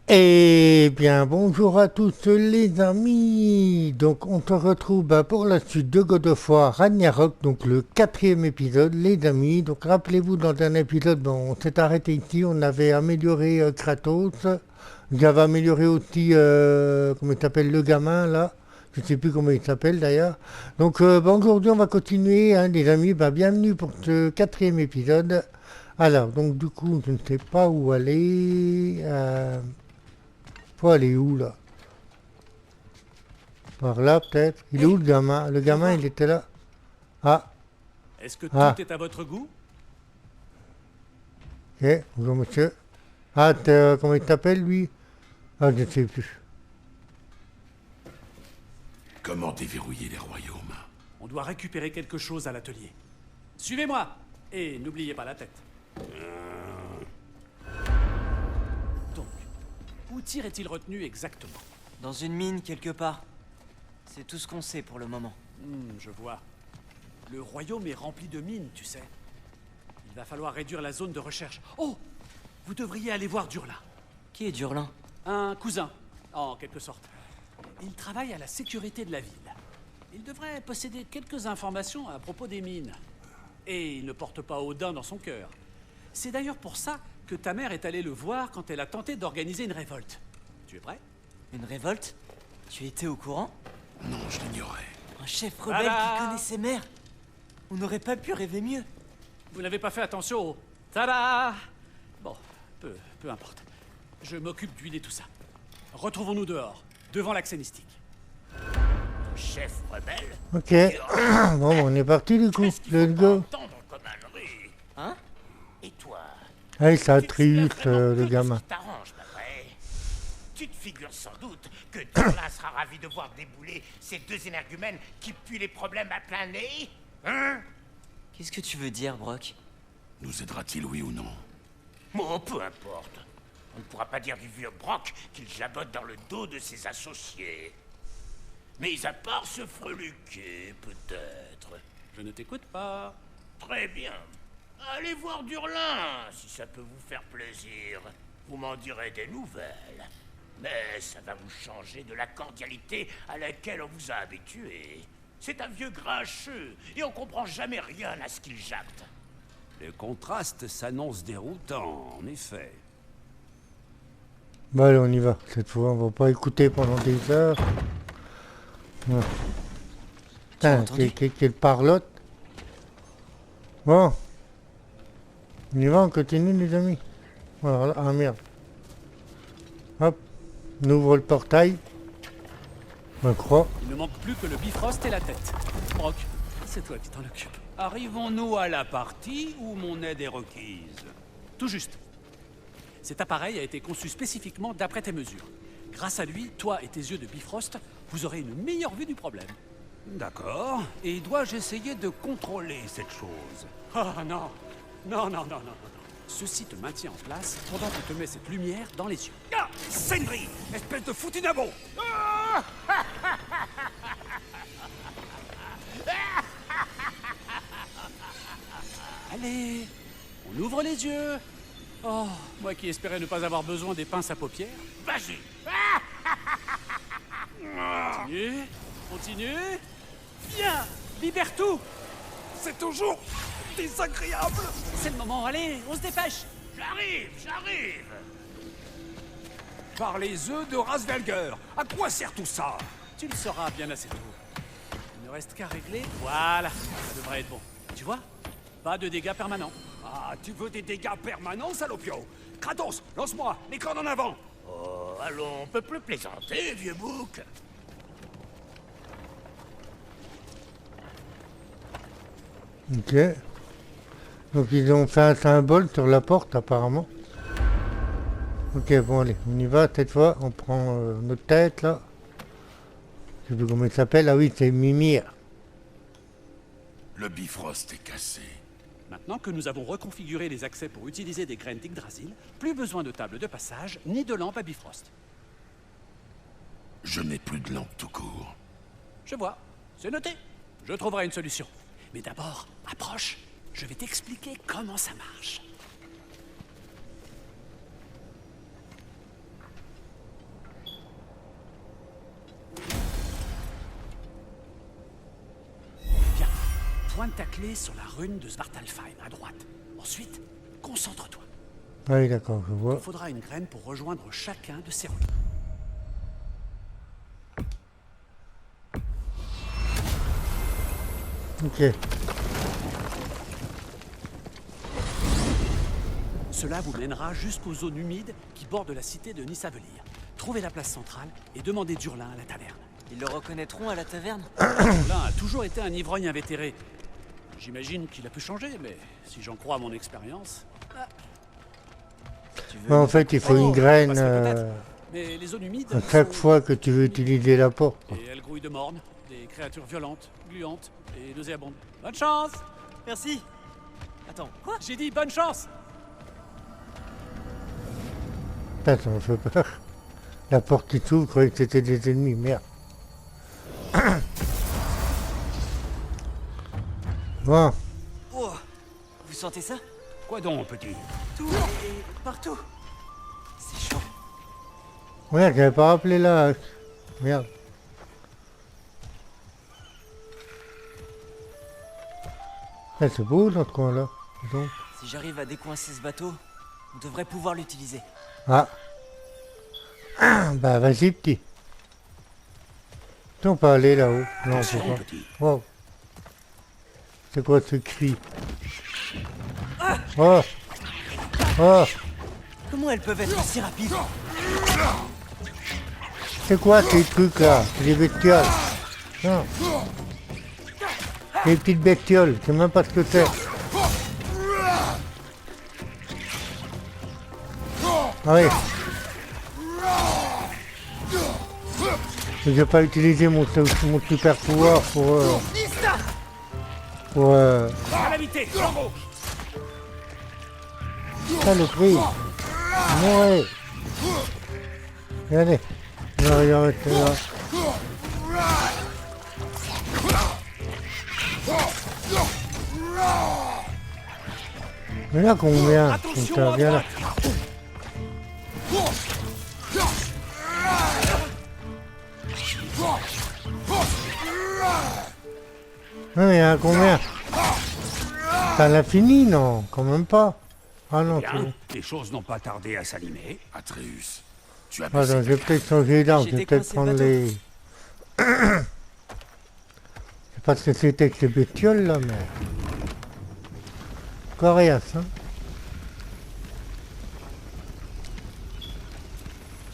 Eh bien, bonjour à tous les amis. Donc, on se retrouve pour la suite de God of War Ragnarok, donc le quatrième épisode, les amis. Donc, rappelez-vous, dans un épisode, bon, on s'est arrêté ici, on avait amélioré Kratos. J'avais amélioré aussi, comment il s'appelle, le gamin, là. Je ne sais plus comment il s'appelle d'ailleurs. Donc, aujourd'hui, on va continuer, hein, les amis. Bienvenue pour ce quatrième épisode. Alors, donc, du coup, je ne sais pas où aller. Faut aller où là? Par là peut-être. Il est où Hé, le gamin? Le viens gamin voir. il était là. Ah, Est-ce que ah, tout est à votre goût? ok, bonjour monsieur. Ah, comment il t'appelle lui? Ah, je ne sais plus. Comment déverrouiller les royaumes? On doit récupérer quelque chose à l'atelier. Suivez-moi. Et n'oubliez pas la tête. Donc, où Tyr est-il retenu exactement? Dans une mine quelque part. C'est tout ce qu'on sait pour le moment. Je vois. Le royaume est rempli de mines, tu sais. Il va falloir réduire la zone de recherche. Oh! Vous devriez aller voir Durlin. Qui est Durlin? Un cousin, en quelque sorte. Il travaille à la sécurité de la ville. Il devrait posséder quelques informations à propos des mines. Et il ne porte pas Odin dans son cœur. C'est d'ailleurs pour ça que ta mère est allée le voir quand elle a tenté d'organiser une révolte. Tu es prêt? Une révolte? Tu étais au courant? Non, je l'ignorais. Un chef rebelle Tada qui connaît ses mères. On n'aurait pas pu rêver mieux. Vous n'avez pas fait attention au... Tada! Bon, peu importe. Je m'occupe d'huiler tout ça. Retrouvons-nous dehors, devant l'accès mystique. Chef rebelle. Ok. Bon, on est parti du coup. Qu'est-ce qu'il Let's faut pas go. entendre comme ânerie? Hein? Et toi? Ah, il Tu te souviens triste vraiment le que de gamin. ce qui t'arrange, pas vrai? Tu te figures sans doute que Durlin sera ravi de voir débouler ces deux énergumènes qui puent les problèmes à plein nez? Hein? Qu'est-ce que tu veux dire, Brock? Nous aidera-t-il, oui ou non? Oh, peu importe. On ne pourra pas dire du vieux Brock qu'il jabote dans le dos de ses associés. Mais à part se freluquer, peut-être. Je ne t'écoute pas. Très bien. Allez voir Durlin, si ça peut vous faire plaisir. Vous m'en direz des nouvelles. Mais ça va vous changer de la cordialité à laquelle on vous a habitué. C'est un vieux grincheux, et on comprend jamais rien à ce qu'il jappe. Le contraste s'annonce déroutant, en effet. Bon, allez, on y va. Cette fois, on va pas écouter pendant des heures. Ouais. Putain, entendu quelle parlotte. Bon. On y va, on continue les amis. Voilà. Ah merde. Hop. On ouvre le portail. Je crois. Il ne manque plus que le Bifrost et la tête. Brock, c'est toi qui t'en occupes. Arrivons-nous à la partie où mon aide est requise? Tout juste. Cet appareil a été conçu spécifiquement d'après tes mesures. Grâce à lui, toi et tes yeux de Bifrost, vous aurez une meilleure vue du problème. D'accord. Et dois-je essayer de contrôler cette chose? Oh non. Non. Ceci te maintient en place pendant qu'on te met cette lumière dans les yeux. Ah! Sentry! Espèce de foutu nabo! Allez, on ouvre les yeux. Oh, moi qui espérais ne pas avoir besoin des pinces à paupières. Vas-y. Continue. Viens, libère tout. C'est toujours désagréable! C'est le moment, allez, on se dépêche. J'arrive. Par les œufs de Rasvelger! À quoi sert tout ça? Tu le sauras bien assez tôt. Il ne reste qu'à régler. Voilà, ça devrait être bon. Tu vois? Pas de dégâts permanents. Ah, tu veux des dégâts permanents, salopio? Kratos, lance-moi, les cordes en avant! Oh, allons, on peut plus plaisanter, vieux bouc. Ok. Donc ils ont fait un symbole sur la porte apparemment. Ok, bon allez, on y va cette fois. On prend notre tête là. Je sais plus comment il s'appelle. Ah oui, c'est Mimir. Le Bifrost est cassé. Maintenant que nous avons reconfiguré les accès pour utiliser des graines d'Yggdrasil, plus besoin de table de passage ni de lampe à Bifrost. Je n'ai plus de lampe tout court. Je vois, c'est noté. Je trouverai une solution. Mais d'abord, approche. Je vais t'expliquer comment ça marche. Pointe ta clé sur la rune de Svartalfheim à droite. Ensuite, concentre-toi. Ah oui, d'accord, je vois. Il faudra une graine pour rejoindre chacun de ces runes. Ok. Cela vous mènera jusqu'aux zones humides qui bordent la cité de Nisavelir. Trouvez la place centrale et demandez Durlin à la taverne. Ils le reconnaîtront à la taverne? Durlin a toujours été un ivrogne invétéré. J'imagine qu'il a pu changer, mais si j'en crois à mon expérience... Tu veux Ouais, en fait, il faut une graine Mais les zones humides... à chaque sont- fois que tu veux utiliser la porte. Et elles grouillent de mornes, des créatures violentes, gluantes et nauséabondes. Bonne chance! Merci. Attends, quoi? J'ai dit bonne chance! Putain, ça me fait peur. La porte qui s'ouvre, je croyais que c'était des ennemis, merde. Bon, Oh, vous sentez ça? Quoi donc, petit? Tout et partout. C'est chaud. merde, j'avais pas rappelé là. Merde. Ah, c'est beau dans ce coin-là. dis donc. Si j'arrive à décoincer ce bateau, on devrait pouvoir l'utiliser. Ah. Ah, bah vas-y petit. On peut aller là-haut. Non, on peut Attention, pas. petit. Wow. C'est quoi ce cri? Oh. Oh. Comment elles peuvent être si rapides? C'est quoi ces trucs là? C'est des bestioles. Non. Des petites bestioles, je sais même pas ce que c'est. Ah oui. Je vais pas utiliser mon super pouvoir pour Calamité, Flambeau! saloperie. Mourir. Regardez. Non, il en reste là. Mais là combien? Attention Putain, à viens là. droite! Non mais il y en a combien? T'en as fini non? Quand même pas. Ah non, c'est Bien, bon. les choses n'ont pas tardé à s'animer. Atreus, tu as Attends, baissé je vais ta peut-être changer d'arme, J'ai je vais peut-être décoincé le prendre bateau. les... Je sais pas ce que c'était que ces bestioles là, mais... Coriace, hein.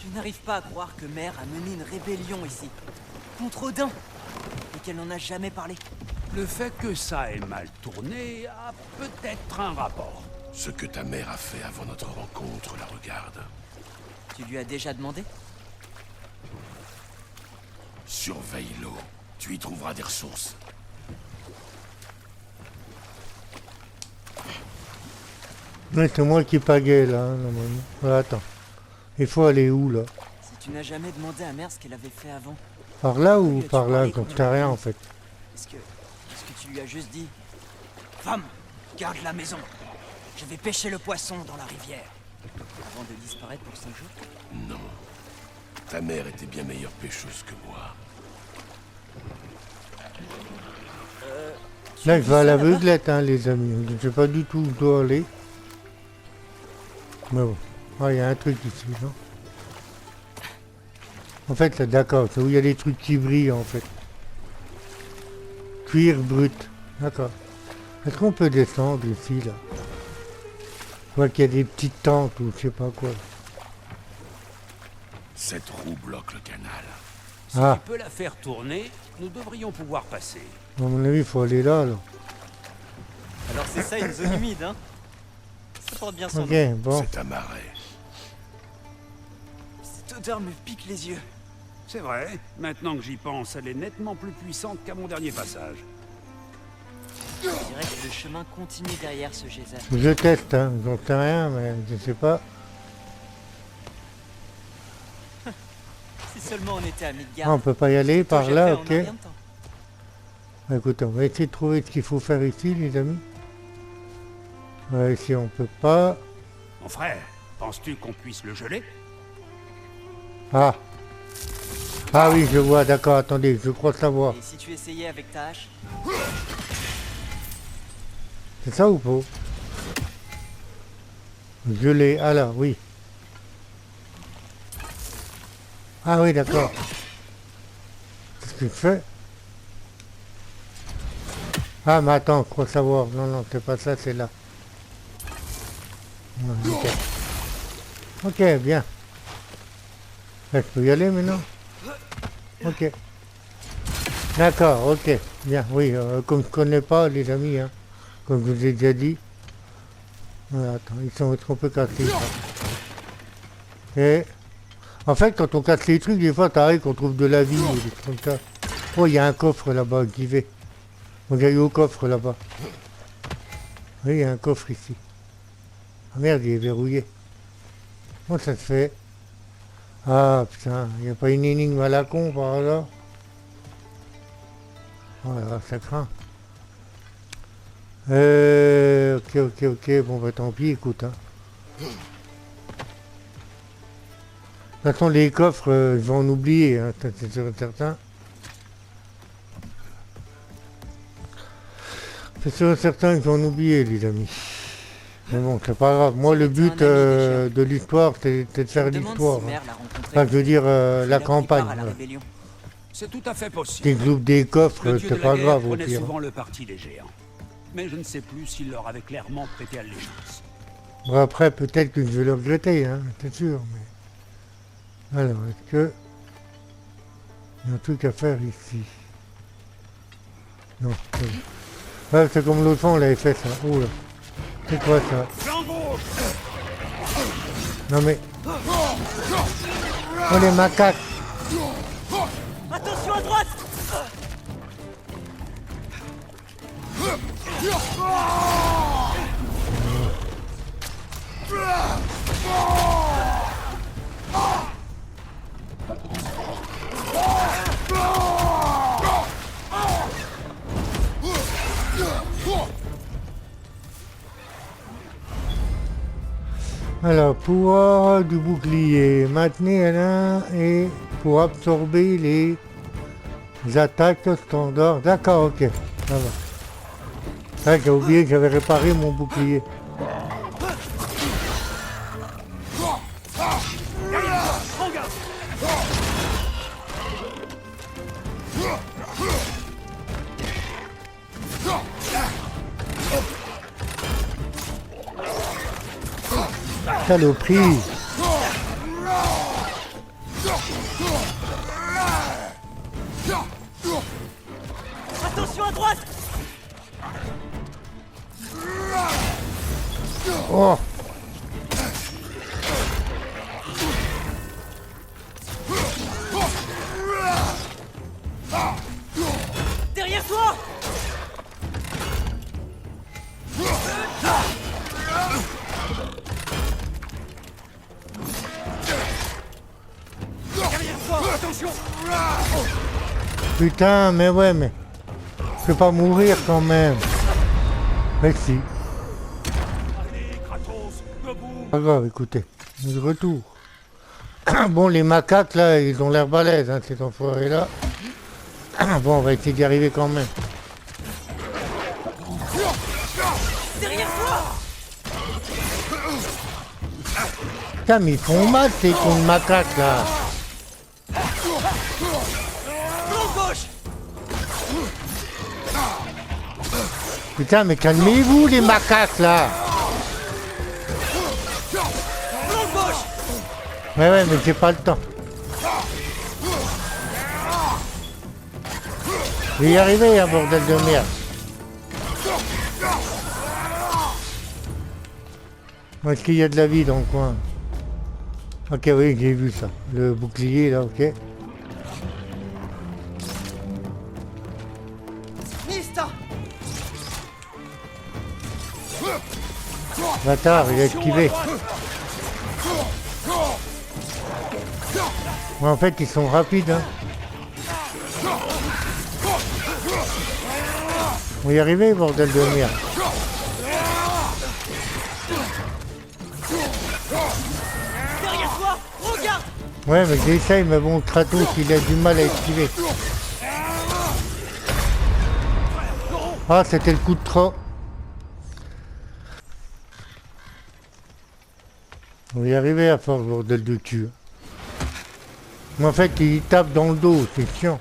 Je n'arrive pas à croire que Mère a mené une rébellion ici. Contre Odin. Et qu'elle n'en a jamais parlé. Le fait que ça ait mal tourné a peut-être un rapport. Ce que ta mère a fait avant notre rencontre la regarde. Tu lui as déjà demandé? Surveille l'eau. Tu y trouveras des ressources. Ouais, c'est moi qui pagaie là, hein, normalement. Voilà, attends. Il faut aller où là? Si tu n'as jamais demandé à Mère ce qu'elle avait fait avant, Par là ou Lui as-tu par là? parlé J'en quand sais il rien est en fait. est-ce que tu lui as juste dit: Femme, garde la maison. Je vais pêcher le poisson dans la rivière. Avant de disparaître pour 5 jours? Non. Ta mère était bien meilleure pêcheuse que moi. Tu Là, as je vu vais à ça, là-bas? l'aveuglette, hein, les amis. Je sais pas du tout où je dois aller. Mais bon. Ah, il y a un truc ici, non? En fait, là, d'accord, c'est où il y a des trucs qui brillent, en fait. Cuir brut. D'accord. Est-ce qu'on peut descendre ici, là? Je vois qu'il y a des petites tentes ou je sais pas quoi. Cette roue bloque le canal. Si Ah. tu peux la faire tourner, nous devrions pouvoir passer. À mon avis, il faut aller là, là. Alors c'est ça une zone humide, hein? Ça porte bien son nom. Ok, bon. C'est un marais. Cette odeur me pique les yeux. C'est vrai, maintenant que j'y pense, elle est nettement plus puissante qu'à mon dernier passage. Je dirais que le chemin continue derrière ce geyser. Je teste, hein. J'en sais rien, mais je sais pas. Si seulement on était à Ah, Midgard. on peut pas y aller par J'ai là, fait en ok. un rien de temps. Écoute, on va essayer de trouver ce qu'il faut faire ici, les amis. Ouais, ici, on peut pas. Mon frère, penses-tu qu'on puisse le geler? Ah. Ah oui, je vois, d'accord, attendez, je crois savoir. Et si tu essayais avec ta hache? C'est ça ou pas? Gelé, alors oui. Ah oui, d'accord. Qu'est-ce que tu fais? Ah, mais attends, je crois savoir. Non, non, c'est pas ça, c'est là. Ouais, ok. Ok, bien. Là, je peux y aller maintenant? Ok. D'accord, ok. Bien, oui, comme je connais pas, les amis, hein, comme je vous ai déjà dit. Voilà, attends, ils sont un peu cassés. Ça. Et en fait, quand on casse les trucs, des fois, t'arrives qu'on trouve de la vie ou des trucs comme ça. Oh, il y a un coffre là-bas qui va. On y a eu au coffre là-bas. Oui, il y a un coffre ici. Ah merde, il est verrouillé. Comment ça se fait? Ah putain, il n'y a pas une énigme à la con par hasard? Oh là là, ça craint. Ok, bon bah tant pis, écoute. Hein. De toute façon, les coffres, je vais en oublier, hein, ça, c'est sûr et certain. C'est sûr et certain que je vais en oublier, les amis. Mais bon, c'est pas grave. Moi, le but de l'histoire, c'est de faire l'histoire. Hein. Enfin, je veux dire, la campagne. Ouais. C'est tout à fait possible. Des groupes, des coffres, c'est pas grave au prenait pire. souvent le parti des géants. Mais je ne sais plus s'il leur avait clairement prêté allégeance. Bon, après, peut-être que je vais le regretter, hein, c'est sûr. Mais... alors, est-ce que... il y a un truc à faire ici? Non, ouais, c'est comme l'autre fois, on l'avait fait ça. Oh là. C'est quoi ça? Non mais... oh les macaques! Attention à droite! Alors, pouvoir du bouclier. Maintenez L1 et pour absorber les attaques standards. D'accord, ok. Ça va. Ah, j'ai oublié que j'avais réparé mon bouclier. Saloperie. Attention à droite! Oh. Derrière toi! Derrière toi! Attention! Putain, mais ouais, mais... je vais pas mourir quand même. Merci. Allez, Kratos, debout! Pas grave, écoutez. De retour. Bon, les macaques, là, ils ont l'air balèzes, hein, ces enfoirés-là. Bon, on va essayer d'y arriver quand même. Derrière toi! Putain, mais ils font mal, ces cons de macaques, là. Flanc gauche! Putain, mais calmez-vous, les macaques, là. Flanc gauche! Ouais, mais j'ai pas le temps. Je vais y arriver, un bordel de merde. Est-ce qu'il y a de la vie dans le coin? Ok, oui, j'ai vu ça. Le bouclier, là, ok. Mista! Bâtard, il a esquivé. Ouais, en fait, ils sont rapides, hein. On va y arriver, bordel de merde. Derrière toi! Regarde! Ouais, mais j'essaye, mais bon, Kratos, il a du mal à esquiver. Ah, c'était le coup de trop. On va y arriver à force, bordel de cul. Mais en fait, il tape dans le dos, c'est chiant.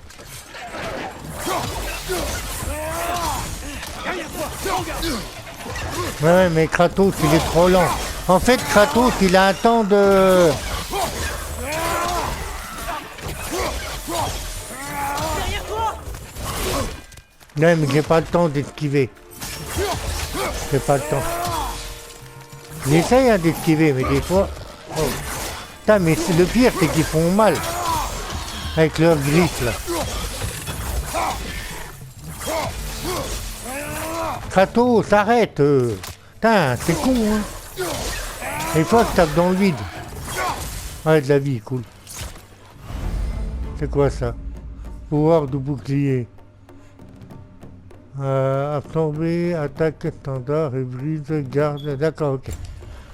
Ouais, mais Kratos, il est trop lent. En fait, Kratos, il a un temps de... Non, mais j'ai pas le temps d'esquiver. J'ai pas le temps. J'essaye hein, d'esquiver, mais des fois... Oh. Putain, mais le pire, c'est qu'ils font mal. Avec leurs griffes, là. Kratos, arrête Putain, c'est con, hein. Des fois, je tape dans le vide. Ouais, de la vie, cool. C'est quoi, ça? Pouvoir de bouclier. Absorber, attaque standard et brise, garde... D'accord, ok.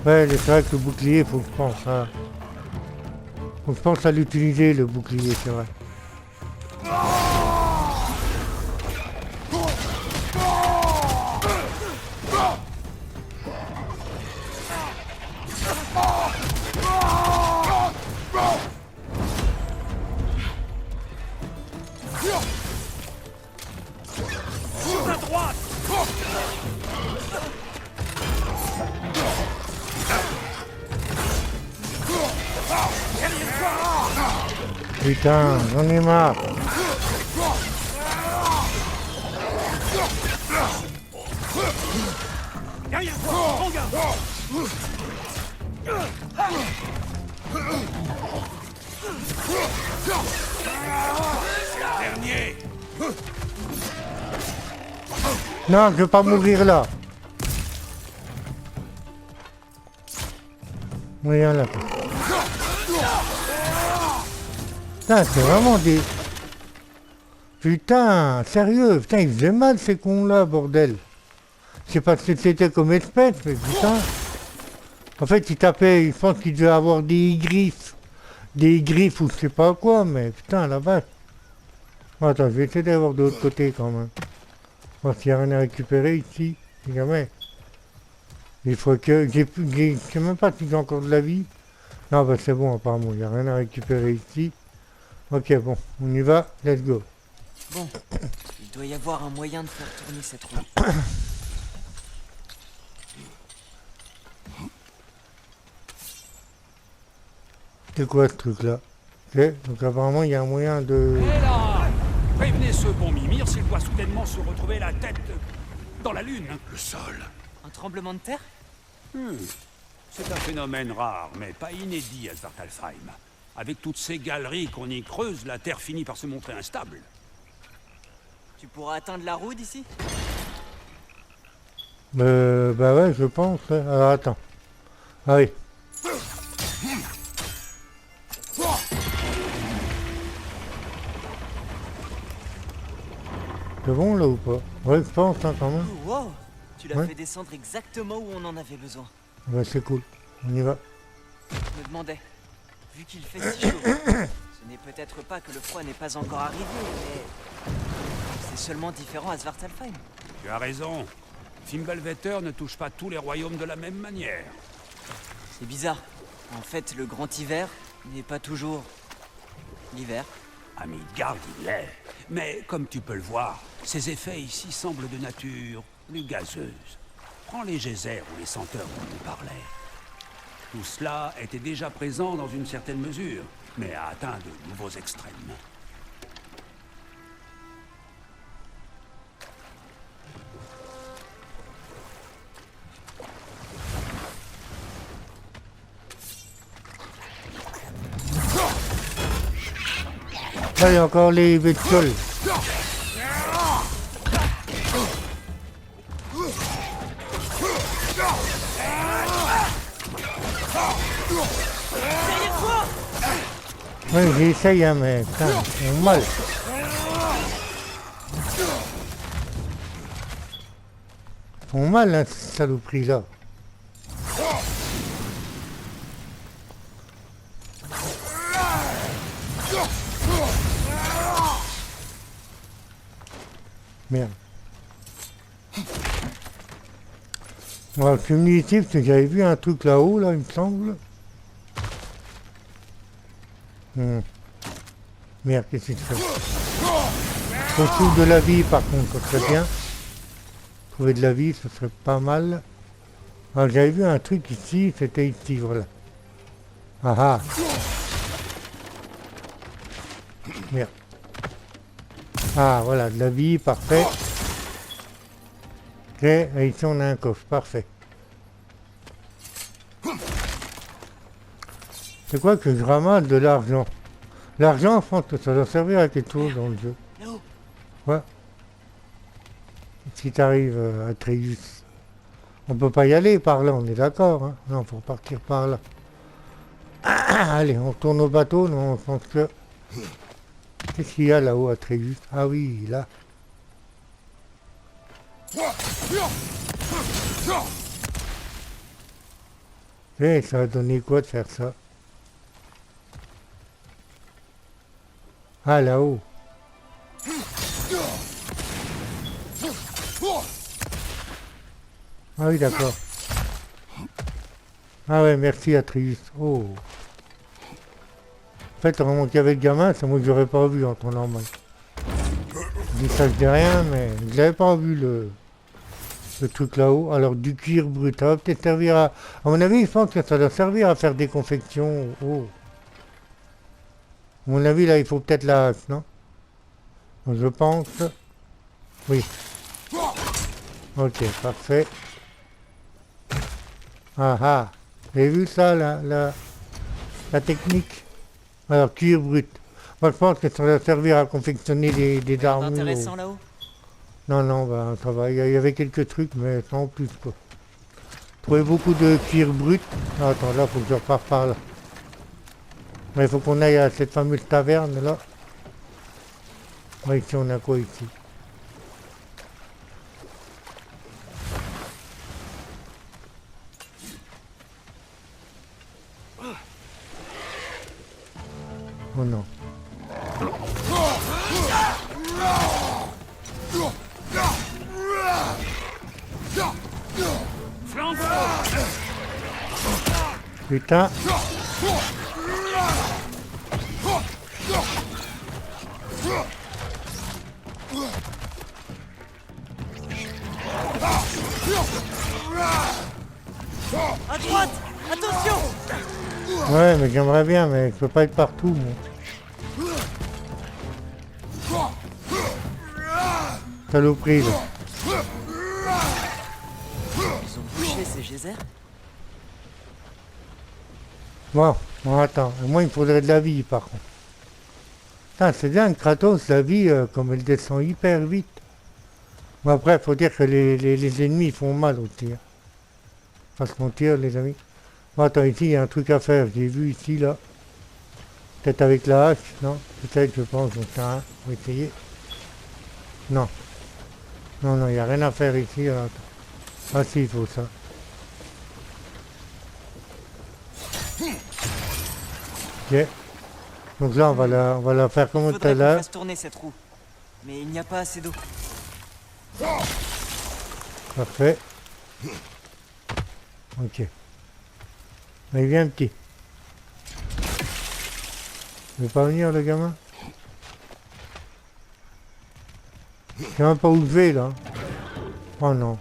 Ouais, c'est vrai que le bouclier, faut que je pense à... Faut que je pense à l'utiliser, le bouclier, c'est vrai. Putain, j'en ai marre. Dernier. Non, je vais pas mourir là. Rien là. Putain, c'est vraiment des... Putain, sérieux, putain, ils faisaient mal ces cons là, bordel. Je sais pas ce que c'était comme espèce, mais putain. En fait, ils tapaient, je pense qu'ils devaient avoir des griffes. Des griffes ou je sais pas quoi, mais putain, la vache. Attends, je vais essayer d'aller voir de l'autre côté quand même. Voir s'il n'y a rien à récupérer ici. Si jamais. Il faut que... Je sais même pas si j'ai encore de la vie. Non, bah c'est bon, apparemment, il n'y a rien à récupérer ici. Ok, bon, on y va, let's go. Bon, il doit y avoir un moyen de faire tourner cette roue. C'est quoi ce truc-là? Ok, donc apparemment, il y a un moyen de... Et là, prévenez ce bon Mimir s'il doit soudainement se retrouver la tête dans la lune. Le sol. Un tremblement de terre? C'est un phénomène rare, mais pas inédit à Svartalfheim. Avec toutes ces galeries qu'on y creuse, la Terre finit par se montrer instable. Tu pourras atteindre la roue d'ici? Bah ouais, je pense. Ouais. Alors attends. Ah oui. C'est bon là ou pas? Ouais, je pense hein, quand même. Oh, wow! Tu l'as Ouais. fait descendre exactement où on en avait besoin. Ouais, c'est cool. On y va. Je me demandais, vu qu'il fait si chaud, ce n'est peut-être pas que le froid n'est pas encore arrivé, mais c'est seulement différent à Svartalfheim. Tu as raison. Fimbulvetter ne touche pas tous les royaumes de la même manière. C'est bizarre. En fait, le grand hiver n'est pas toujours l'hiver. À Midgard, il l'est. Mais comme tu peux le voir, ces effets ici semblent de nature plus gazeuse. Prends les geysers ou les senteurs dont on parlait. Tout cela était déjà présent dans une certaine mesure, mais a atteint de nouveaux extrêmes. Là, il y a encore les bestioles. Oui, j'essaye, hein, mais putain, ils ont mal. Ils font mal, hein, ces saloperies-là. Merde. Ouais, je suis venu ici parce que j'avais vu un truc là-haut, là, il me semble. Merde, qu'est-ce que c'est? On trouve de la vie par contre, ça serait bien. Trouver de la vie, ce serait pas mal. Ah, j'avais vu un truc ici, c'était ici, voilà. Ah ah. Merde. Ah voilà, de la vie, parfait. Ok, et ici on a un coffre, parfait. C'est quoi que je ramasse de l'argent? L'argent, je pense que ça doit servir à quelque chose dans le jeu. Ouais. Si t'arrives à Atreus, on peut pas y aller par là, on est d'accord, hein? Non, faut partir par là. Allez, on retourne au bateau, non, je pense que... Qu'est-ce qu'il y a là-haut à Atreus? Ah oui, là. Et ça va donner quoi de faire ça? Ah, là-haut. Ah oui, d'accord. Ah ouais, merci Atreus. Oh. En fait, vraiment qu'il y avait le gamin, c'est moi que j'aurais pas vu en temps normal. Je dis ça, je dis rien, mais je l'avais pas vu le truc là-haut. Alors du cuir brut, ça va peut-être servir à... À mon avis, je pense que ça doit servir à faire des confections. Oh. À mon avis, là, il faut peut-être la hache, non? Je pense. Oui. Ok, parfait. Ah ah. Vous avez vu ça, la technique? Alors, cuir brut. Moi, je pense que ça va servir à confectionner des armures. Intéressant là-haut. Non, non, bah, ça va. Il y avait quelques trucs, mais sans plus, quoi. Trouver beaucoup de cuir brut. Ah, attends, là, faut que je reparte par là. Mais il faut qu'on aille à cette fameuse taverne, là. Ouais, ici, on a quoi, ici? Oh non. Putain. À droite! Attention! Ouais, mais j'aimerais bien, mais je peux pas être partout, moi. Saloperie, là. Ils ont bouché ces geysers? Bon, attends. Moi, il me faudrait de la vie, par contre. Putain, c'est bien, Kratos, la vie, comme elle descend hyper vite. Bon, après, il faut dire que les ennemis ils font mal aussi. Hein. Pas se mentir, les amis. Bon, attends, ici, il y a un truc à faire. J'ai vu ici, là. Peut-être avec la hache, non? Peut-être, je pense, donc ça, on va essayer. Non. Non, non, il n'y a rien à faire ici. Attends. Ah si, il faut ça. Ok. Donc là, on va la faire comme tout à Faudrait qu'on l'heure. fasse tourner cette roue. Mais il n'y a pas assez d'eau. Parfait. Ok. Mais il vient petit. Il veut pas venir le gamin? Je sais même pas où je vais là. Oh non.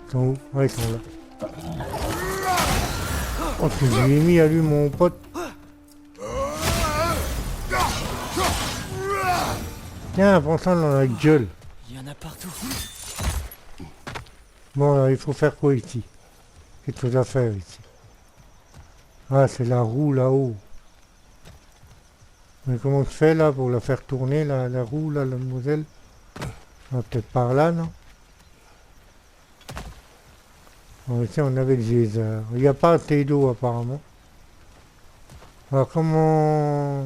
Ils sont où? Ouais, ils sont là. Oh, que je lui ai mis à lui mon pote. Tiens, prends ça dans la gueule. Il y en a partout. Bon, alors, il faut faire quoi ici? Quelque chose à faire ici. Ah, c'est la roue là-haut. Mais comment je fais là pour la faire tourner, la roue là, la demoiselle? Ah, peut-être par là, non? Bon, ici, on avait le geyser. Il n'y a pas assez d'eau apparemment. Alors, comment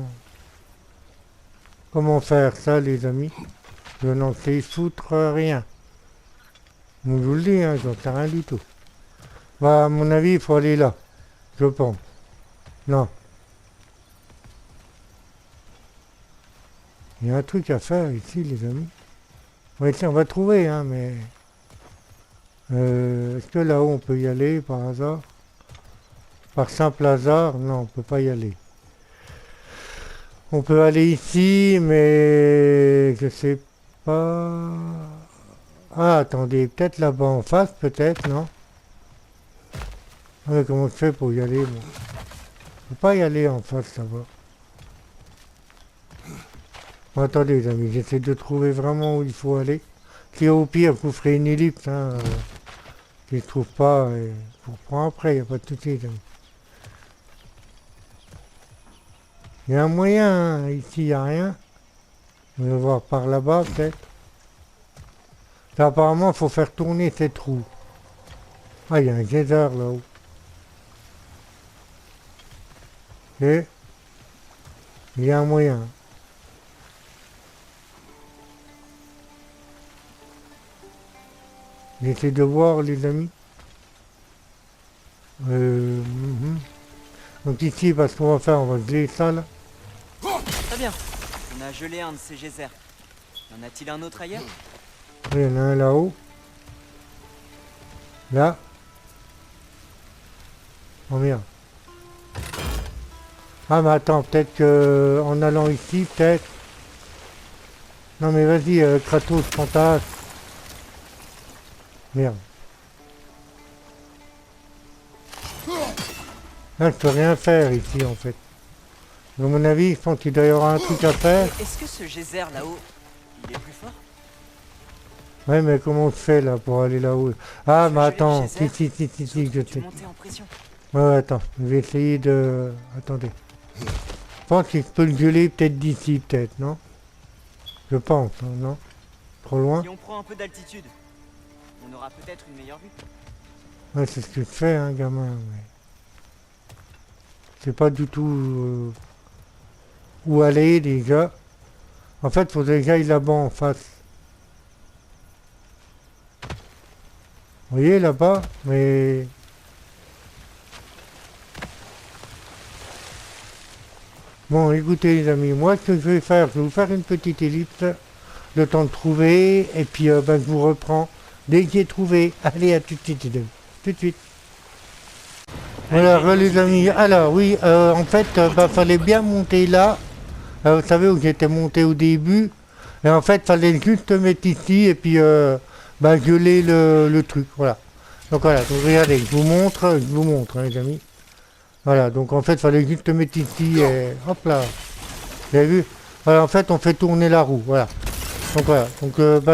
faire ça, les amis? Je n'en sais foutre rien. Je vous le dis, hein, j'en sais rien du tout. Bah, à mon avis, il faut aller là. Je pense. Non. Il y a un truc à faire ici, les amis. Ouais, tiens, on va trouver, hein, mais... est-ce que là-haut, on peut y aller, par hasard? Par simple hasard? Non, on peut pas y aller. On peut aller ici, mais... Je sais pas... Ah, attendez, peut-être là-bas en face, peut-être, non? Ah, mais comment je fais pour y aller, moi? Je peux pas y aller en face, là-bas. Bon, attendez, les amis, j'essaie de trouver vraiment où il faut aller. Si au pire, vous ferez une ellipse, hein, si je trouve pas, je vous reprends après, il n'y a pas de souci, les amis. Il y a un moyen, hein, ici, il n'y a rien. On va voir par là-bas, peut-être. Là, apparemment, il faut faire tourner cette roue. Ah, il y a un geyser là-haut. Et il y a un moyen. J'essaie de voir, les amis. Donc ici, parce qu'on va faire, on va geler ça, là. Très bien. On a gelé un de ces geysers. Y en a-t-il un autre ailleurs? Il y en a un là-haut. Là. Oh merde. Ah mais attends, peut-être que en allant ici, peut-être. Non mais vas-y, Kratos, fantasme. Merde. Là, je peux rien faire ici en fait. À mon avis, je pense qu'il doit y avoir un truc à faire. Est-ce que ce geyser là-haut, il est plus fort? Ouais, mais comment on fait là pour aller là-haut? Ah, mais attends, si, si, je sais. monter en pression. Ouais, attends, je vais essayer de... Attendez. Je pense qu'il peut le geler peut-être d'ici, peut-être, non? Je pense, hein, non? Trop loin? Si on prend un peu d'altitude, on aura peut-être une meilleure vue. Ouais, c'est ce que je fais, hein, gamin, mais... C'est pas du tout... où aller, déjà. En fait, il faudrait que j'aille là-bas, en face. Vous voyez, là-bas, mais... Bon, écoutez les amis, moi ce que je vais faire, je vais vous faire une petite ellipse, le temps de trouver, et puis ben, je vous reprends dès que j'ai trouvé. Allez, à tout de suite, les amis. Tout de suite. Voilà, les amis. Alors oui, en fait, fallait bien monter là. Vous savez où j'étais monté au début. Et en fait, fallait juste mettre ici et puis geler le truc. Voilà. Donc voilà, donc regardez, je vous montre, hein, les amis. Voilà, donc en fait, il fallait juste mettre ici et hop là. Vous avez vu? Voilà, en fait, on fait tourner la roue, voilà. Donc voilà, donc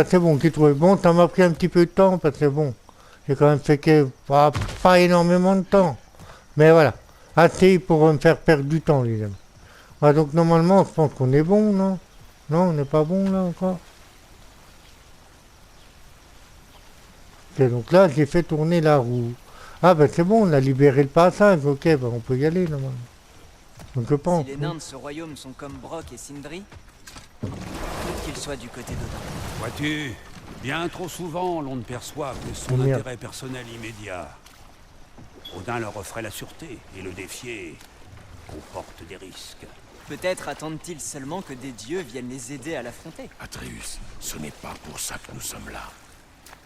c'est bon, j'ai trouvé. Bon, ça m'a pris un petit peu de temps parce que bon, j'ai quand même fait que pas énormément de temps. Mais voilà, assez pour me faire perdre du temps, les amis. Voilà, donc normalement, je pense qu'on est bon, non? Non, on n'est pas bon là encore. Ok, donc là, j'ai fait tourner la roue. Ah ben c'est bon, on a libéré le passage, ok, ben on peut y aller normalement. Donc je pense. Si les nains de ce royaume sont comme Brock et Sindri, peut-être qu'ils soient du côté d'Odin. Vois-tu, bien trop souvent, l'on ne perçoit que son Merde. intérêt personnel immédiat. Odin leur offrait la sûreté, et le défier comporte des risques. Peut-être attendent-ils seulement que des dieux viennent les aider à l'affronter. Atreus, ce n'est pas pour ça que nous sommes là.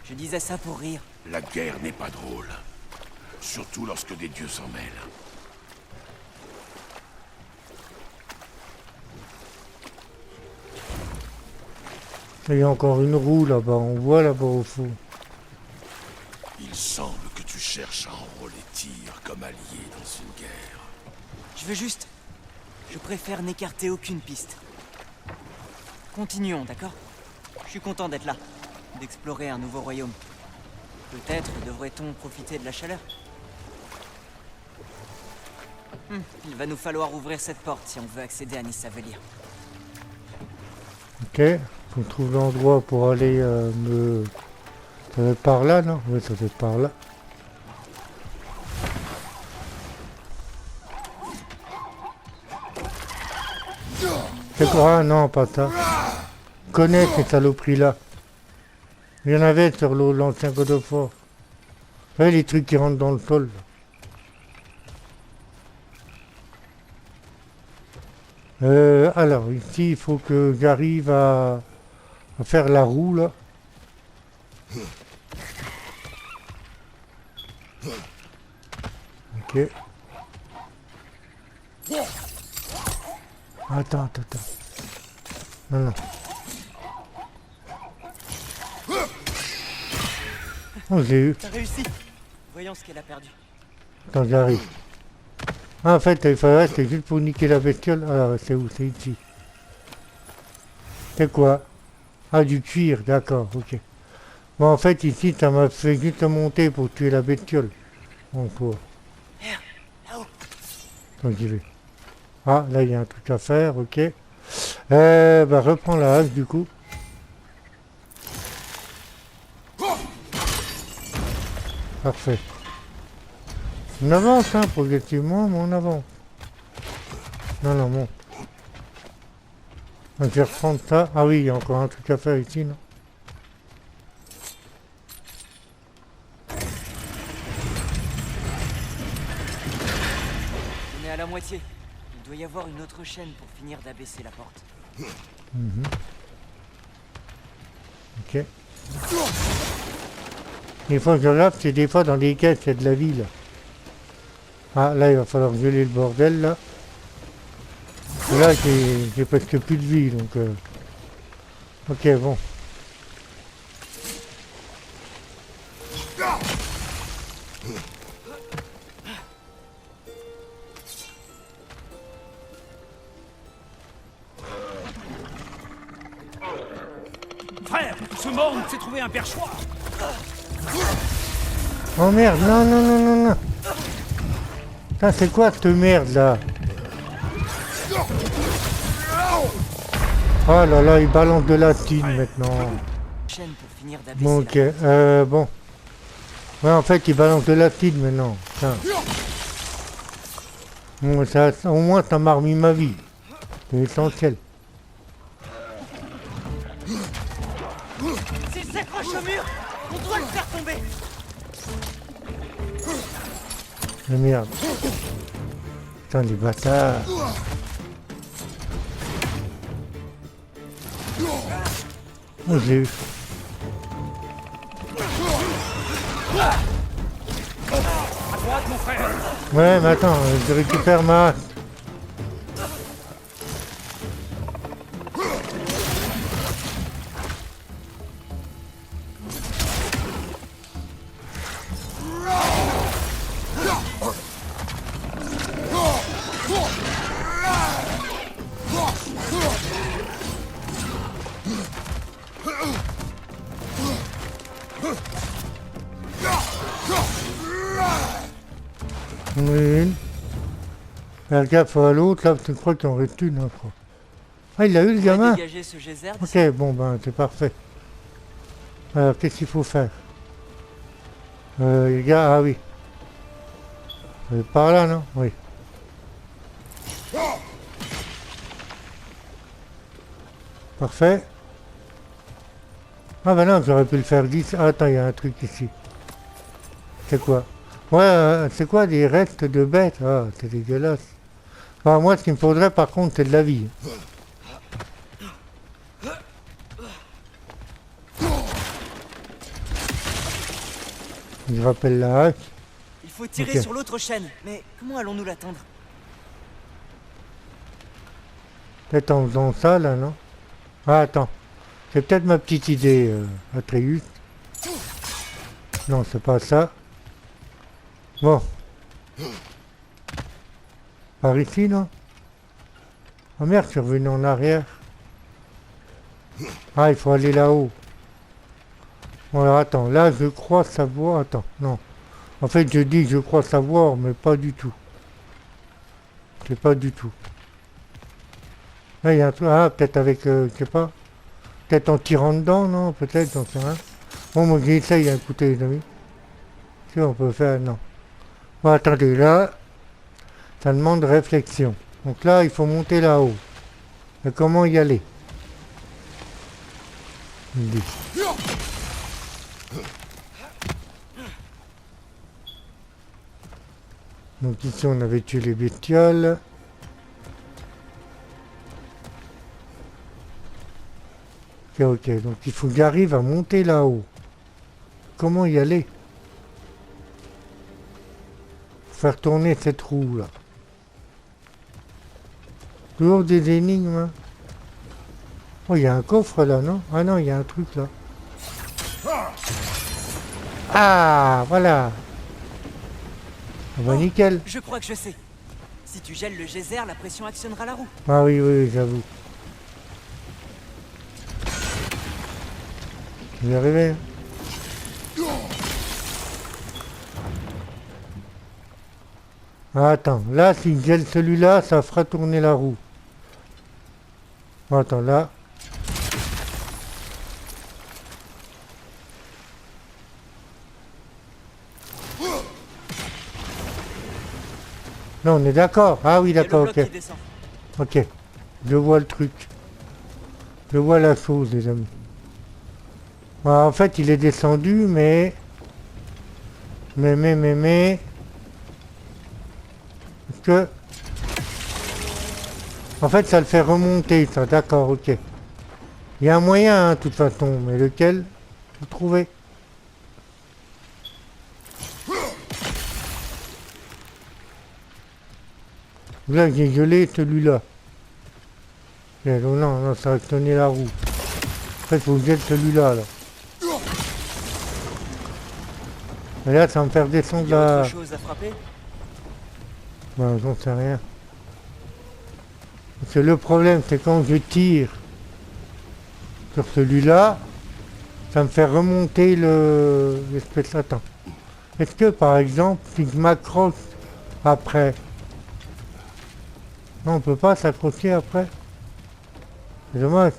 Je disais ça pour rire. La guerre n'est pas drôle. Surtout lorsque des dieux s'en mêlent. Il y a encore une roue là-bas, on voit là-bas au fond. Il semble que tu cherches à enrôler Tyr comme allié dans une guerre. Je veux juste... Je préfère n'écarter aucune piste. Continuons, d'accord? Je suis content d'être là, d'explorer un nouveau royaume. Peut-être devrait-on profiter de la chaleur? Il va nous falloir ouvrir cette porte si on veut accéder à Nysavellir. Ok, on trouve l'endroit pour aller me... Ça doit être par là, non? Oui, ça doit être par là. C'est quoi? Ah non, pas ça. Je connais ces saloperies là. Il y en avait sur l'ancien God of War. Vous savez, les trucs qui rentrent dans le sol. Là. Alors, ici, il faut que j'arrive à faire la roue, là. Ok. Attends. Non. Oh, j'ai eu. T'as réussi. Voyons ce qu'elle a perdu. Attends, j'arrive. Ah, en fait, il fallait c'était juste pour niquer la bestiole. Alors, c'est où? C'est ici. C'est quoi? Ah, du cuir, d'accord, ok. Bon, en fait, ici, ça m'a fait juste monter pour tuer la bestiole. Bon, quoi. Là-haut. Donc, j'y vais. Ah, là, il y a un truc à faire, ok. Bah, reprends la hache, du coup. Parfait. On avance, hein, progressivement, mais on avance. Non, bon. Donc, je vais reprendre ça. Ah oui, il y a encore un truc à faire ici, non? On est à la moitié. Il doit y avoir une autre chaîne pour finir d'abaisser la porte. Ok. Il faut que je regarde, c'est des fois dans les caisses, il y a de la vie, là. Ah, là, il va falloir geler le bordel, là. Et là, j'ai presque plus de vie, donc... Ok, bon. Frère, ce monde s'est trouvé un perchoir. Oh merde, non. Putain, c'est quoi cette merde, là? Oh là là, il balance de la tine, maintenant. Chaîne pour finir d'abaisser Bon, ok, bon. Ouais, en fait, il balance de la tine, maintenant. Putain. Bon, ça, au moins, ça m'a remis ma vie. C'est essentiel. S'il s'accroche au mur, on doit le faire tomber. Mais merde. Putain, les bâtards. Oh, j'ai eu. À droite, mon frère. Ouais, mais attends, je récupère ma hache. Une. Faire gaffe à l'autre, là, tu crois qu'il en reste une, hein, je crois. Ah, il l'a eu, le On va gamin? dégager ce geyser. Ok, bon, ben, c'est parfait. Alors, qu'est-ce qu'il faut faire? Les gars, ah oui. Par là, non? Oui. Parfait. Ah ben non, j'aurais pu le faire 10. Ah, attends, il y a un truc ici. C'est quoi? Ouais, c'est quoi des restes de bêtes? Ah, c'est dégueulasse. Enfin, moi, ce qu'il me faudrait, par contre, c'est de la vie. Je rappelle la hache. Il faut tirer Ok. sur l'autre chaîne. Mais comment allons-nous l'atteindre? Peut-être en faisant ça, là, non? Ah, attends. C'est peut-être ma petite idée, Atreus. Non, c'est pas ça. Bon. Par ici, non? Oh merde, je suis revenu en arrière. Ah, il faut aller là-haut. Bon, alors attends, là, je crois savoir... Attends, non. En fait, je dis que je crois savoir, mais pas du tout. C'est pas du tout. Là, il y a un truc... Ah, peut-être avec... je sais pas. Peut-être en tirant dedans, non? Peut-être, j'en sais rien. Bon, moi, j'essaye, hein, écoutez, les amis. Si on peut faire... Non. Bon, attendez, là... Ça demande réflexion. Donc là, il faut monter là-haut. Mais comment y aller? Il dit. Donc ici, on avait tué les bestioles. ok. Donc il faut que j'arrive à monter là-haut. Comment y aller? Faire tourner cette roue là. Toujours des énigmes. Hein. Oh, il y a un coffre là, non? Ah non, il y a un truc là. Ah, voilà. Ah bah nickel. Je crois que je sais. Si tu gèles le geyser, la pression actionnera la roue. Ah oui, oui, j'avoue. Je vais y arriver. Hein. Ah, attends, là, si je gèle celui-là, ça fera tourner la roue. Bon, attends, là. Non, on est d'accord. Ah oui, Il y a le d'accord, bloc ok. qui descend. Ok. Je vois le truc. Je vois la chose, les amis. Bon, en fait, il est descendu, mais... Mais... Est-ce que... En fait, ça le fait remonter, ça. D'accord, ok. Il y a un moyen, hein, de toute façon. Mais lequel? Vous trouvez? Là, j'ai gelé celui-là. Non, non, ça va tenir la roue. Après, il faut que je jette celui-là, là. Et là, ça va me faire descendre Il y a la... autre chose à frapper? Ben, j'en sais rien. Parce que le problème, c'est quand je tire sur celui-là, ça me fait remonter l'espèce. Attends. Est-ce que, par exemple, si je m'accroche après... Non, on peut pas s'accrocher après. C'est dommage.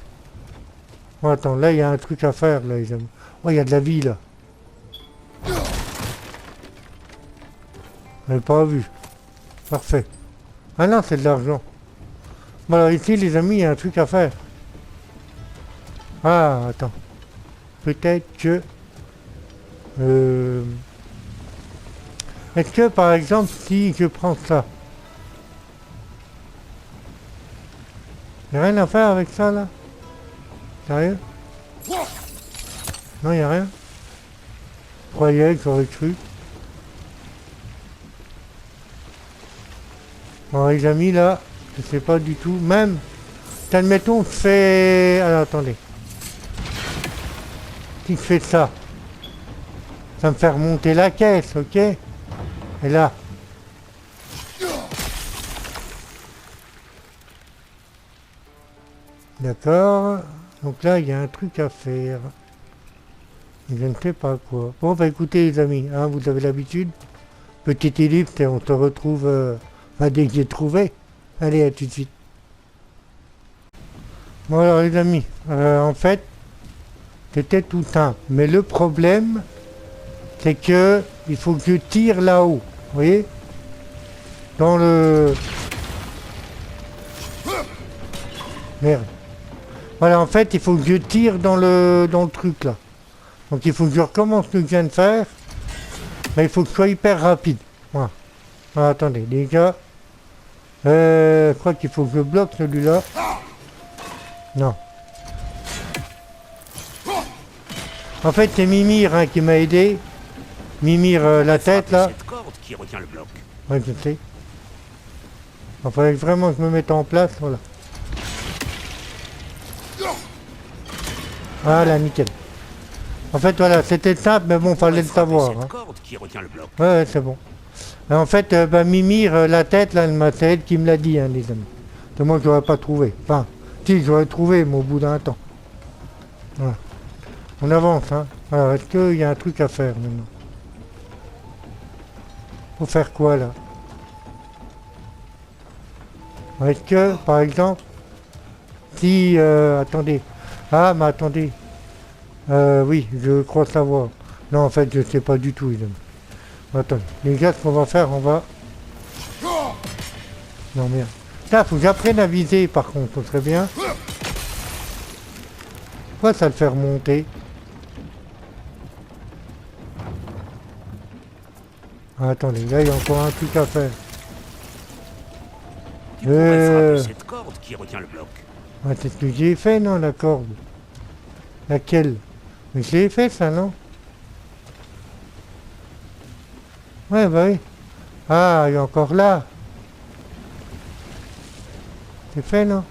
Bon, attends, là, il y a un truc à faire, là, les amis. Oh, il y a de la vie, là. Je n'avais pas vu. Parfait. Ah non, c'est de l'argent. Bon, alors ici, les amis, il y a un truc à faire. Ah, attends. Peut-être que... Est-ce que, par exemple, si je prends ça... Il n'y a rien à faire avec ça, là? Sérieux? Non, il n'y a rien? Je croyais que j'aurais cru. Bon, les amis, là, je sais pas du tout. Même, admettons, je fais... Alors, attendez. Si je fais ça, ça me fait remonter la caisse, ok? Et là... D'accord. Donc là, il y a un truc à faire. Je ne sais pas quoi. Bon, bah écoutez, les amis, hein, vous avez l'habitude. Petite ellipse et on se retrouve dès que j'ai trouvé. Allez, à tout de suite. Bon, alors, les amis, en fait, c'était tout simple. Mais le problème, c'est que il faut que je tire là-haut. Vous voyez? Dans le... Merde. Voilà, en fait, il faut que je tire dans le truc, là. Donc, il faut que je recommence ce que je viens de faire. Mais il faut que je sois hyper rapide. Voilà. Alors, attendez, les gars. Je crois qu'il faut que je bloque celui-là. Non. En fait, c'est Mimir hein, qui m'a aidé. Mimir, la tête, là. Cette corde qui retient le bloc. Ouais, je sais. Il fallait vraiment que je me mette en place, voilà. Voilà, nickel. En fait, voilà, c'était simple, mais bon, fallait le savoir. Cette Hein. corde qui retient le bloc. Ouais, c'est bon. Et en fait, Mimir, la tête, là, c'est elle qui me l'a dit, hein, les amis. C'est moi que j'aurais pas trouvé. Enfin, si, j'aurais trouvé, mais au bout d'un temps. Voilà. On avance, hein. Alors, est-ce qu'il y a un truc à faire, maintenant? Faut faire quoi, là? Est-ce que, par exemple, si... attendez. Ah, mais attendez. Oui, je crois savoir. Non, en fait, je sais pas du tout, les amis. Attendez. Les gars, ce qu'on va faire, on va... Non, merde. Là, faut que j'apprenne à viser, par contre, ce serait bien. Pourquoi ça le fait remonter? Ah, attendez, là, il y a encore un truc à faire. Tu pourrais frapper cette corde qui retient le bloc. Ouais, c'est ce que j'ai fait, non, la corde? Laquelle? Mais je l'ai fait ça, non? Ouais, bah oui. Ah, il est encore là. C'est fait, non?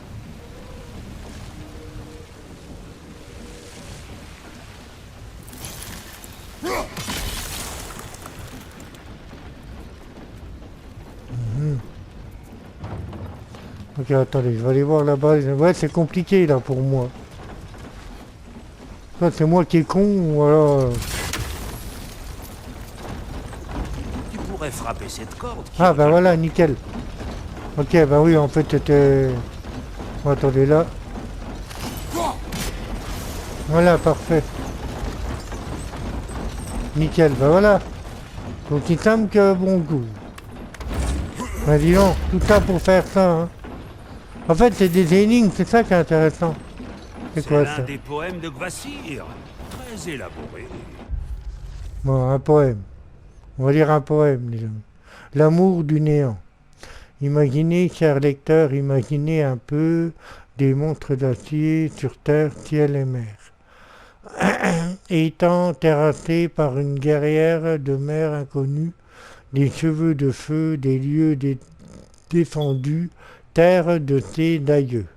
Ok, attendez, je vais aller voir là-bas. Ouais, c'est compliqué là pour moi. Soit c'est moi qui est con, ou alors... Tu pourrais frapper cette corde. Ah, bah voilà, nickel. Ok, bah oui, en fait, c'était... Bon, attendez, là. Voilà, parfait. Nickel, bah voilà. Donc il semble que bon goût. Bah dis donc, tout ça pour faire ça, hein. En fait, c'est des énigmes, c'est ça qui est intéressant. C'est C'est quoi l'un ça? des poèmes de Gvassir. Très élaboré. Bon, un poème. On va lire un poème, les amis. L'amour du néant. Imaginez, chers lecteurs, imaginez un peu des monstres d'acier sur terre, ciel et mer. Étant terrassés par une guerrière de mer inconnue, des cheveux de feu, des lieux défendus, terre de ses d'aïeux.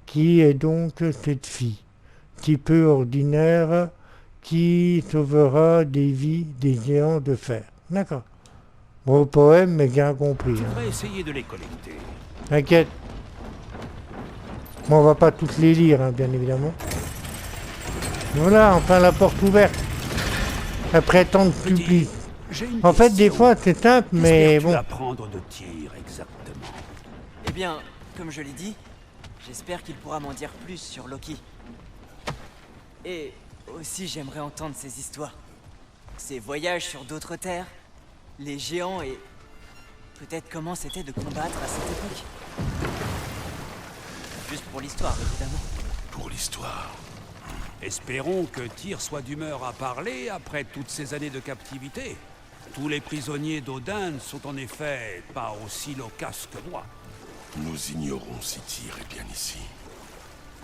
Qui est donc cette fille, si peu ordinaire, qui sauvera des vies des géants de fer? D'accord. Bon poème, mais bien compris. Tu Hein. devrais essayer de les collecter. T'inquiète. Bon, on va pas tous les lire, hein, bien évidemment. Voilà, enfin la porte ouverte. Après tant de supplices. J'ai une En fait, des question. fois, c'est simple, mais Qu'espères-tu bon. apprendre de tir exactement? Eh bien, comme je l'ai dit, j'espère qu'il pourra m'en dire plus sur Loki. Et aussi, j'aimerais entendre ses histoires. Ses voyages sur d'autres terres, les géants et... peut-être comment c'était de combattre à cette époque. Juste pour l'histoire, évidemment. Pour l'histoire. Espérons que Tyr soit d'humeur à parler après toutes ces années de captivité. Tous les prisonniers d'Odin ne sont en effet pas aussi loquaces que moi. Nous ignorons si Tyr est bien ici.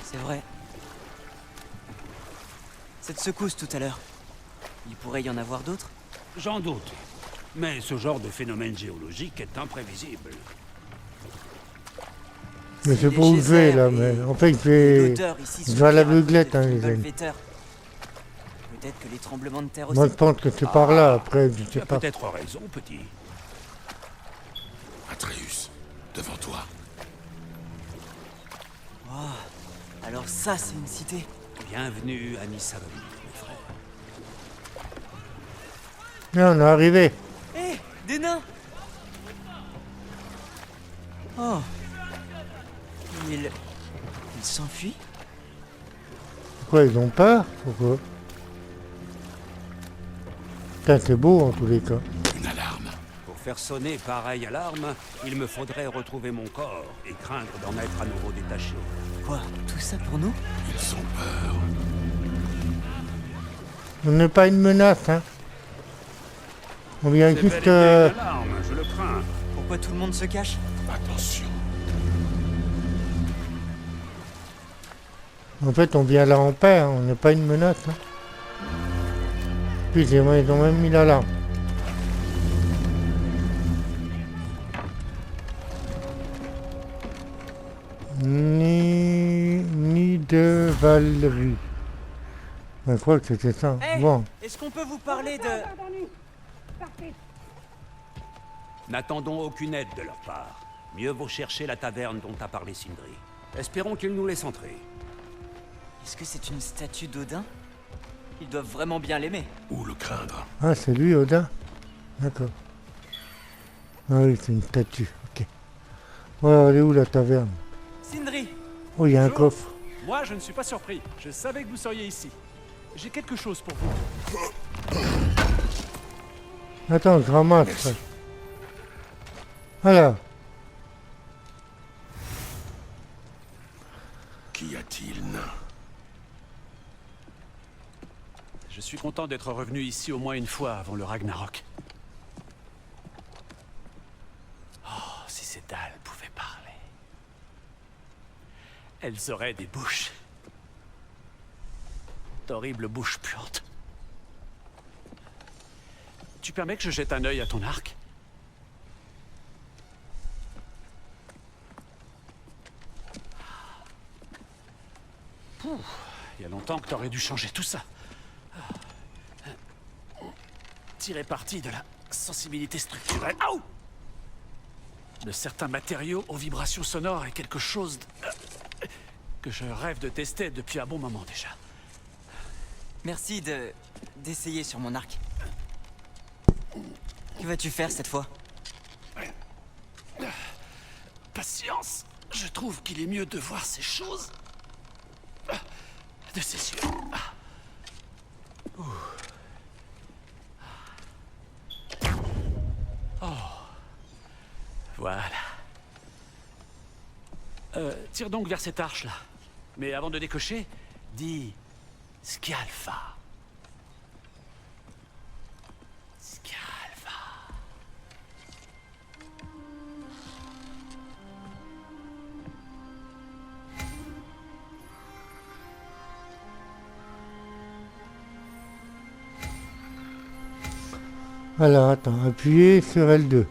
C'est vrai. Cette secousse tout à l'heure. Il pourrait y en avoir d'autres? J'en doute. Mais ce genre de phénomène géologique est imprévisible. Mais Si c'est les pour vous jouer, geysers là, et mais en fait, je l'odeur ici sont vais à pires l'aveuglette, cause hein, des les amis. Fimbulveters. Peut-être que les tremblements de terre aussi. Moi, je pense que c'est par là, après, je Tu sais as pas. peut-être raison, petit. Atreus, devant toi. Alors ça, c'est une cité. Bienvenue à Nissavari, mes frères. Là, on est arrivé. Hé, des nains. Oh. Ils s'enfuient? Pourquoi ils ont peur? Pourquoi? Putain, c'est beau en tous les cas. Une alarme. Pour faire sonner pareille alarme, il me faudrait retrouver mon corps et craindre d'en être à nouveau détaché. Quoi? Tout ça pour nous? Ils ont peur. On n'est pas une menace, hein. On vient C'est juste... bel et bien une alarme, je le crains. Pourquoi tout le monde se cache? Attention. En fait, on vient là en paix, hein. On n'est pas une menace, hein. Puis ils ont même mis l'alarme. Ni de Valerie. Je crois que c'était ça. Hey, Bon. est-ce qu'on peut vous parler de... N'attendons aucune aide de leur part. Mieux vaut chercher la taverne dont a parlé Sindri. Espérons qu'ils nous laissent entrer. Est-ce que c'est une statue d'Odin? Ils doivent vraiment bien l'aimer. Ou le craindre. Ah, c'est lui, Odin. D'accord. Ah oui, c'est une statue. Ok. Ouais, elle est où la taverne? Sindri! Oh, il y a un Bonjour. coffre. Moi, je ne suis pas surpris. Je savais que vous seriez ici. J'ai quelque chose pour vous. Attends, je ramasse ça. Voilà. Qu'y a-t-il, nain? Je suis content d'être revenu ici au moins une fois avant le Ragnarok. Oh, si ces dalles pouvaient parler. Elles auraient des bouches. Cette horrible bouche puante. Tu permets que je jette un œil à ton arc? Pouh, il y a longtemps que t'aurais dû changer tout ça. Tirer parti de la sensibilité structurelle. Aouh! De certains matériaux aux vibrations sonores est quelque chose que je rêve de tester depuis un bon moment déjà. Merci d'essayer sur mon arc. Que vas-tu faire cette fois? Patience. Je trouve qu'il est mieux de voir ces choses de ses yeux. Oh. Voilà. Tire donc vers cette arche là. Mais avant de décocher, dis Scialfa. Scialfa. Alors attends, appuyez sur L2.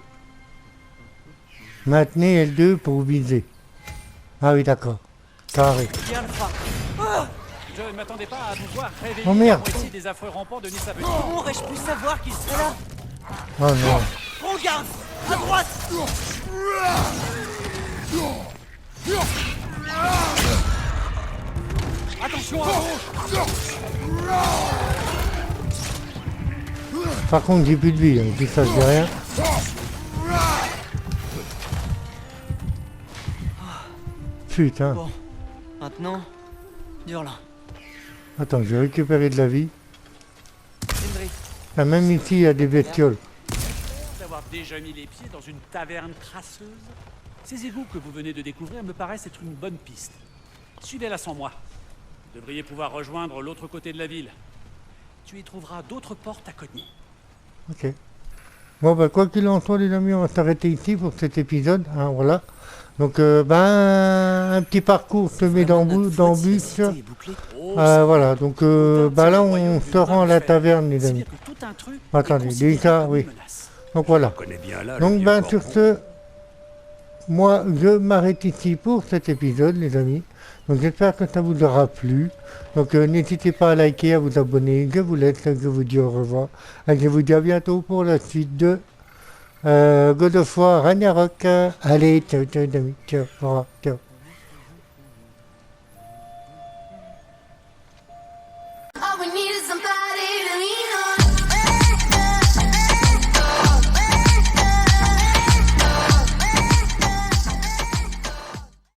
Maintenez L2 pour viser. Ah oui, d'accord. Carré. Scialfa. Je ne m'attendais pas à vous voir réveiller Oh, merde. la moitié des affreux rampants de Nissa. Comment aurais-je pu savoir qu'il serait là? Oh non. Prends garde! À droite! Attention à gauche. Par contre, j'ai plus de vie, hein. Puis ça, je dis rien. Putain. Bon, maintenant, Durlin. Attends, j'ai récupéré de la vie. Sindri, Ah, même ici, il y a des bestioles. D'avoir déjà mis les pieds dans une taverne crasseuse. Ces égouts que vous venez de découvrir me paraissent être une bonne piste. Suivez-la sans moi. Vous devriez pouvoir rejoindre l'autre côté de la ville. Tu y trouveras d'autres portes à cogner. Ok. Bon, bah, quoi qu'il en soit, les amis, on va s'arrêter ici pour cet épisode. Hein, voilà. Donc, un petit parcours semé d'embûches. Voilà, donc là, on se rend à la taverne, les amis. Attendez, déjà, oui. Donc, voilà. Connais bien là. Donc, sur ce, moi, je m'arrête ici pour cet épisode, les amis. Donc, j'espère que ça vous aura plu. Donc, n'hésitez pas à liker, à vous abonner. Je vous laisse, je vous dis au revoir. Et je vous dis à bientôt pour la suite de God of War Ragnarok. Allez, ciao, ciao, les amis. Ciao, au revoir, ciao.